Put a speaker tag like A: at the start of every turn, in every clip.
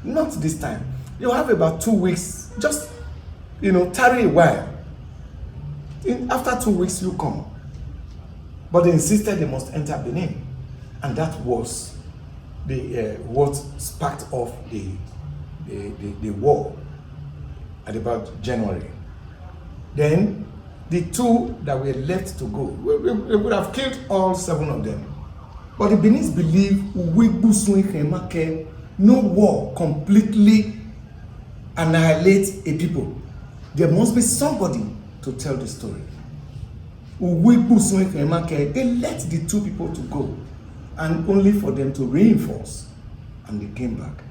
A: Not this time. You have about 2 weeks. Just, tarry a while. After 2 weeks, you come. But they insisted they must enter Benin. And that was what sparked off the war at about January. Then the 2 that were left to go, we would have killed all 7 of them. But the Beninese believe no war completely annihilates a people. There must be somebody to tell the story. They let the 2 people to go, and only for them to reinforce, and they came back.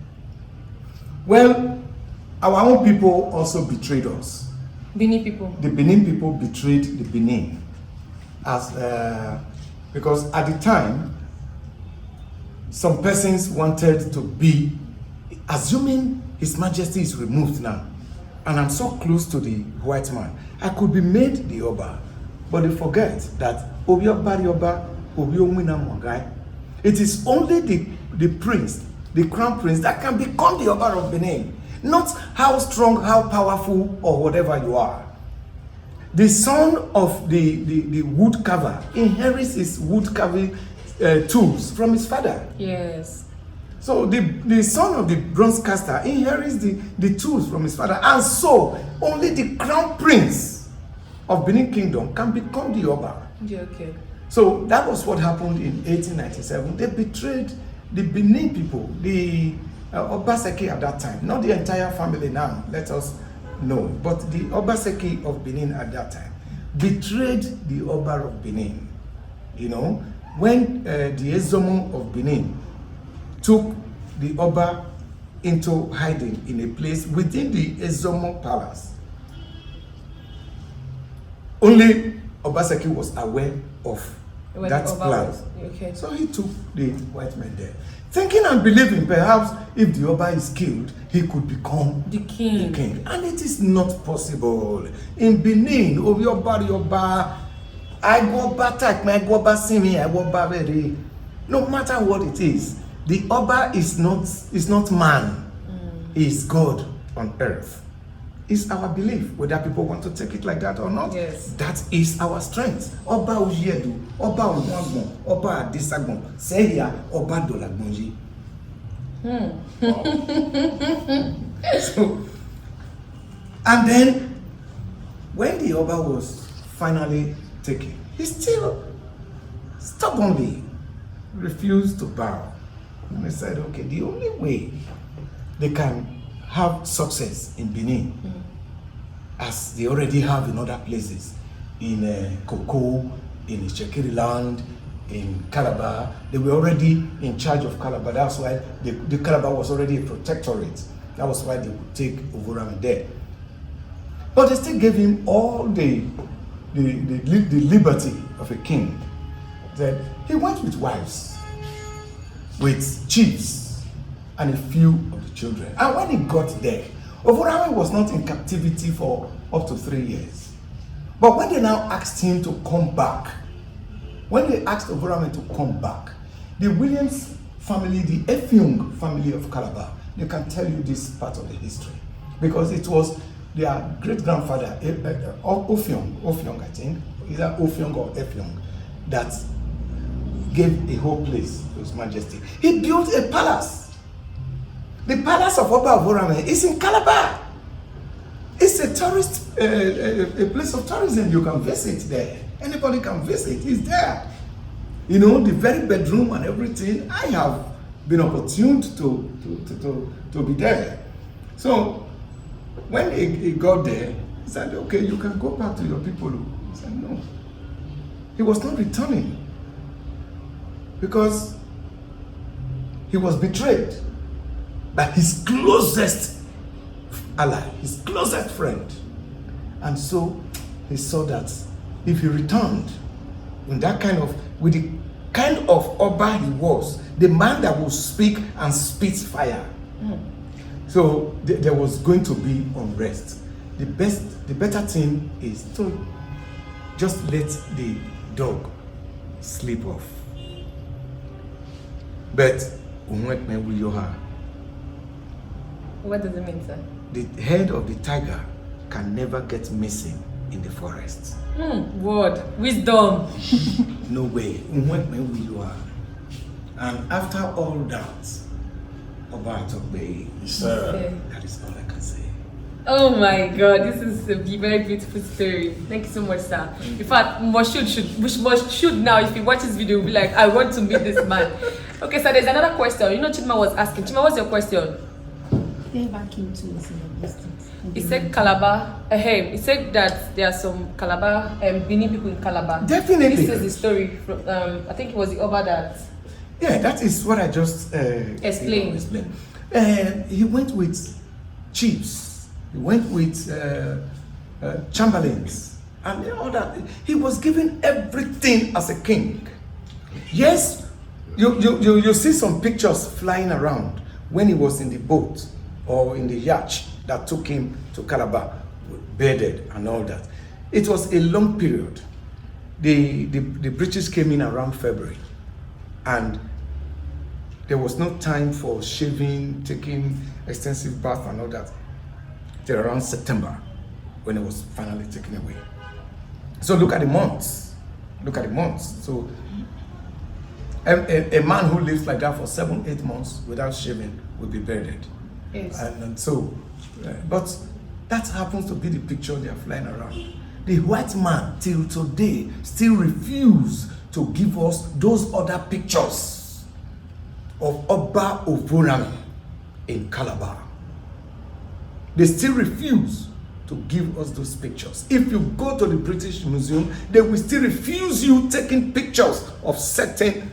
A: Well, our own people also betrayed us.
B: Benin people.
A: The Benin people betrayed the Benin, because at the time, some persons wanted to be, assuming His Majesty is removed now, and I'm so close to the white man, I could be made the Oba, but they forget that it is only the prince, the crown prince, that can become the Oba of Benin. Not how strong, how powerful, or whatever you are. The son of the wood carver inherits his wood carving tools from his father.
B: Yes.
A: So the son of the bronze caster inherits the tools from his father. And so only the crown prince of Benin Kingdom can become the Oba.
B: Yeah, okay.
A: So that was what happened in 1897. They betrayed the Benin people, the Obaseki at that time, not the entire family now, let us know, but the Obaseki of Benin at that time betrayed the Oba of Benin. When the Ezomo of Benin took the Oba into hiding in a place within the Ezomo palace, only Obaseki was aware of that plan.
B: Okay.
A: So he took the white men there, thinking and believing perhaps if the Oba is killed, he could become
B: the king.
A: And it is not possible. In Benin, Oba, I go back, my go back see me, I go back very. No matter what it is, the Oba is not man. He is God on earth. It's our belief, whether people want to take it like that or not.
B: Yes.
A: That is our strength. Oba Ojiedu, Oba Onwagbon, Oba Adisagbon, Seya, Oba Dolagbonji. So, and then when the Oba was finally taken, he still stubbornly refused to bow. And he said, okay, the only way they can have success in Benin, as they already have in other places, in Cocoa, in Ishekiri land, in Calabar. They were already in charge of Calabar. That's why the Calabar was already a protectorate. That was why they would take Ovorame there. But they still gave him all the liberty of a king. That he went with wives, with chiefs, and a few of the children. And when he got there, Ovorame was not in captivity for up to 3 years. But when they now asked him to come back, when they asked Ovorame to come back, the Williams family, the Effiong family of Calabar, they can tell you this part of the history. Because it was their great-grandfather, Ophiong, I think, either Ophiong or Effiong, that gave a whole place to His Majesty. He built a palace. The palace of Oba Ovorame is in Calabar. It's a tourist, a place of tourism. You can visit there. Anybody can visit. It's there. The very bedroom and everything. I have been opportuned to be there. So when he got there, he said, okay, you can go back to your people. He said, no. He was not returning because he was betrayed by his closest ally, his closest friend. And so he saw that if he returned with the kind of Oba he was, the man that will speak and spit fire. So there was going to be unrest. The better thing is to just let the dog sleep off. But
B: What does it mean, sir?
A: The head of the tiger can never get missing in the forest.
B: Word. Wisdom.
A: No way. When you are. And after all that, Oba Atokbe,
B: Okay.
A: that is all I can say.
B: Oh my God, this is a very beautiful story. Thank you so much, sir. In fact, Moshood should now, if you watch this video, be like, I want to meet this man. Okay, so there's another question. You know, Chidma was asking. Chidma, what's your question?
C: Back into distance.
B: He said Calabar. He said that there are some Calabar, Benin people in Calabar.
A: Definitely.
B: This is the story from. I think it was the Oba that.
A: Yeah, that is what I just
B: Explained.
A: He went with chiefs. He went with chamberlains and all that. He was given everything as a king. Yes, you see some pictures flying around when he was in the boat or in the yacht that took him to Calabar, bedded and all that. It was a long period. The British came in around February, and there was no time for shaving, taking extensive bath and all that till around September, when it was finally taken away. So look at the months. So a man who lives like that for 7-8 months without shaving will be buried.
B: Yes.
A: And so, but that happens to be the picture they are flying around. The white man till today still refuse to give us those other pictures of Oba Ovonami in Calabar. They still refuse to give us those pictures. If you go to the British Museum, they will still refuse you taking pictures of certain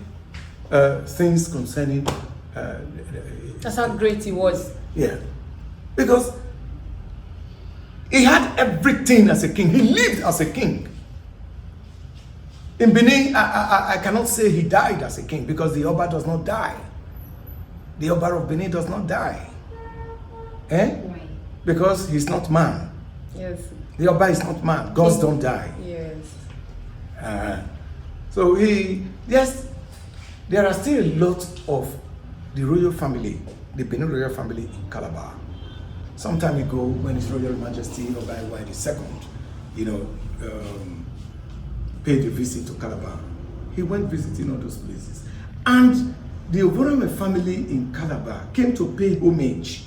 A: things concerning.
B: That's how great he was.
A: Yeah, because he had everything as a king. He lived as a king. In Benin, I cannot say he died as a king because the Oba does not die. The Oba of Benin does not die.
C: Why?
A: Because he's not man.
B: Yes.
A: The Oba is not man. Gods don't die.
B: Yes.
A: So yes, there are still a lot of the royal family, the Benin royal family in Calabar. Some time ago, when His Royal Majesty Oba II, paid a visit to Calabar, he went visiting all those places. And the Ovorame family in Calabar came to pay homage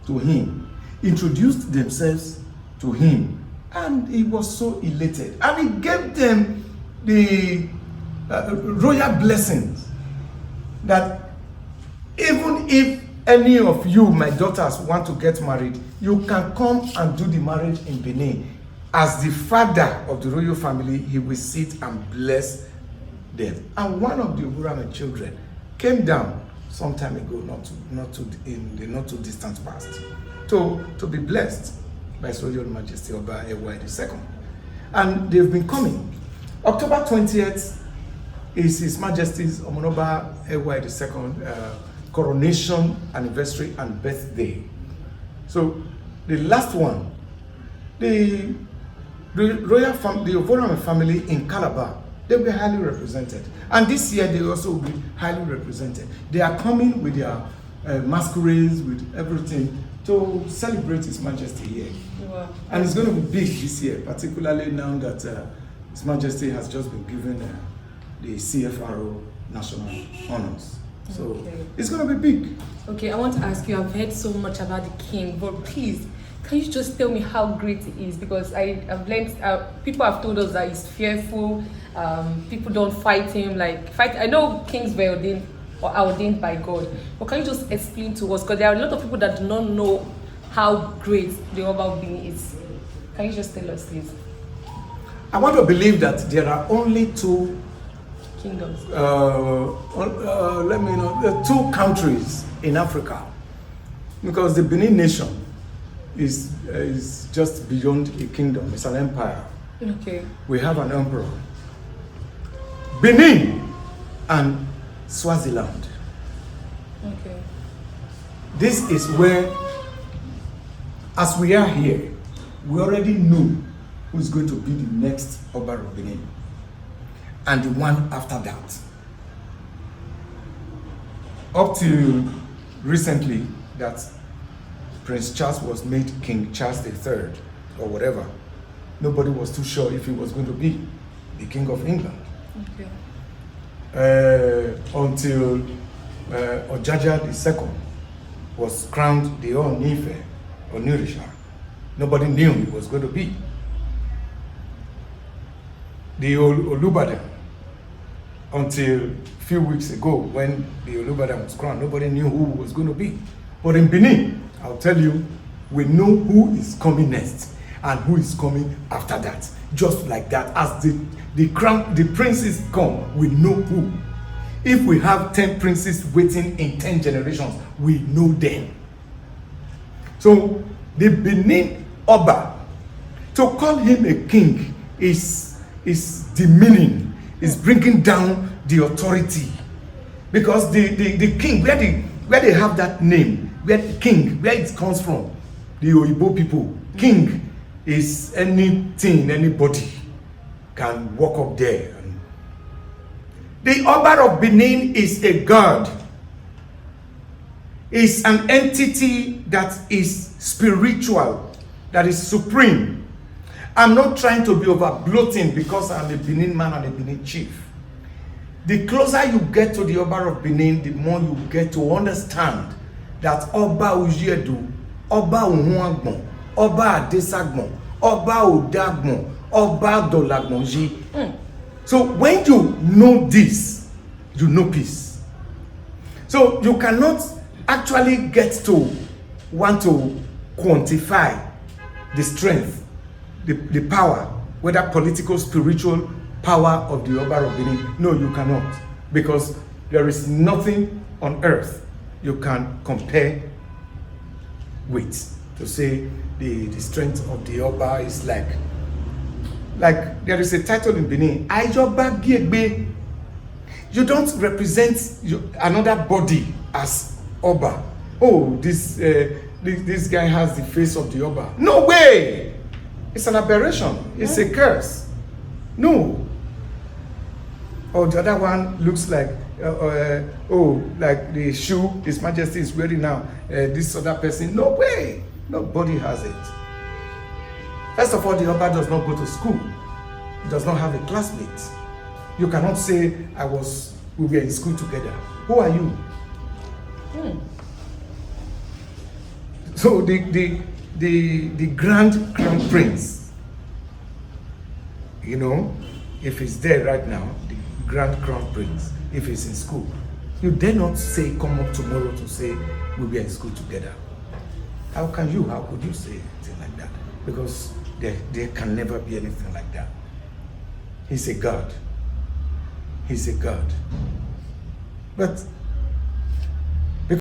A: to him, introduced themselves to him, and he was so elated. And he gave them the royal blessings that even if any of you, my daughters, want to get married, you can come and do the marriage in Benin. As the father of the royal family, he will sit and bless them. And one of the Ogurame children came down some time ago, in the not too distant past, to be blessed by His Royal Majesty Oba II. And they've been coming. October 20th is His Majesty's Omonoba II coronation anniversary and birthday. So the last one, the Ovorame family in Calabar, they will be highly represented. And this year they also will be highly represented. They are coming with their masquerades, with everything, to celebrate His Majesty here.
B: Wow.
A: And it's going to be big this year, particularly now that His Majesty has just been given the CFRO national honors. So
B: Okay.
A: it's going to be big.
B: Okay, I want to ask you, I've heard so much about the king, but please, can you just tell me how great he is? Because I've learned, people have told us that he's fearful, people don't fight him, I know kings were ordained or are ordained by God, but can you just explain to us, because there are a lot of people that do not know how great the Oba of Benin is. Can you just tell us, please?
A: I want to believe that there are only two
B: Kingdoms.
A: two countries in Africa, because the Benin nation is just beyond a kingdom. It's an empire.
B: Okay.
A: We have an emperor. Benin and Swaziland.
B: Okay.
A: This is where, as we are here, we already know who is going to be the next Oba of Benin, and the one after that. Up till recently, that Prince Charles was made King Charles III or whatever, nobody was too sure if he was going to be the King of England.
B: Okay.
A: Until Ojaja II was crowned the Onife or Nirisha. Nobody knew he was going to be. The Olubadan, until a few weeks ago when the Olubadan was crowned, nobody knew who was going to be. But in Benin, I'll tell you, we know who is coming next and who is coming after that. Just like that, as the princes come, we know who. If we have 10 princes waiting in 10 generations, we know them. So the Benin Oba, to call him a king is demeaning, is bringing down the authority. Because the king, where they have that name, where it comes from, the Oyibo people, king is anything, anybody can walk up there. The Oba of Benin is a god. Is an entity that is spiritual, that is supreme. I'm not trying to be over-bloating because I'm a Benin man and a Benin chief. The closer you get to the Oba of Benin, the more you get to understand that Oba Ujedu, Oba Uhuagbon, Oba Adesagbon, Oba Odagbon, Oba Dolagbonji. So when you know this, you know peace. So you cannot actually get to want to quantify the strength, the power, whether political, spiritual power of the Oba of Benin. No, you cannot, because there is nothing on earth you can compare with to say the strength of the Oba is like there is a title in Benin, Ayoba Giegbe. You don't represent another body as Oba. Oh, this guy has the face of the Oba. No way! It's an aberration. It's a curse. No. Or the other one looks like, like the shoe His Majesty is wearing now. This other person. No way! Nobody has it. First of all, the Oba does not go to school. He does not have a classmate. You cannot say, we were in school together. Who are you? So the Grand Crown Prince, if he's there right now, the Grand Crown Prince, if he's in school, you dare not say, come up tomorrow to say, we were in school together. How could you say anything like that? Because there can never be anything like that. He's a god. He's a god. But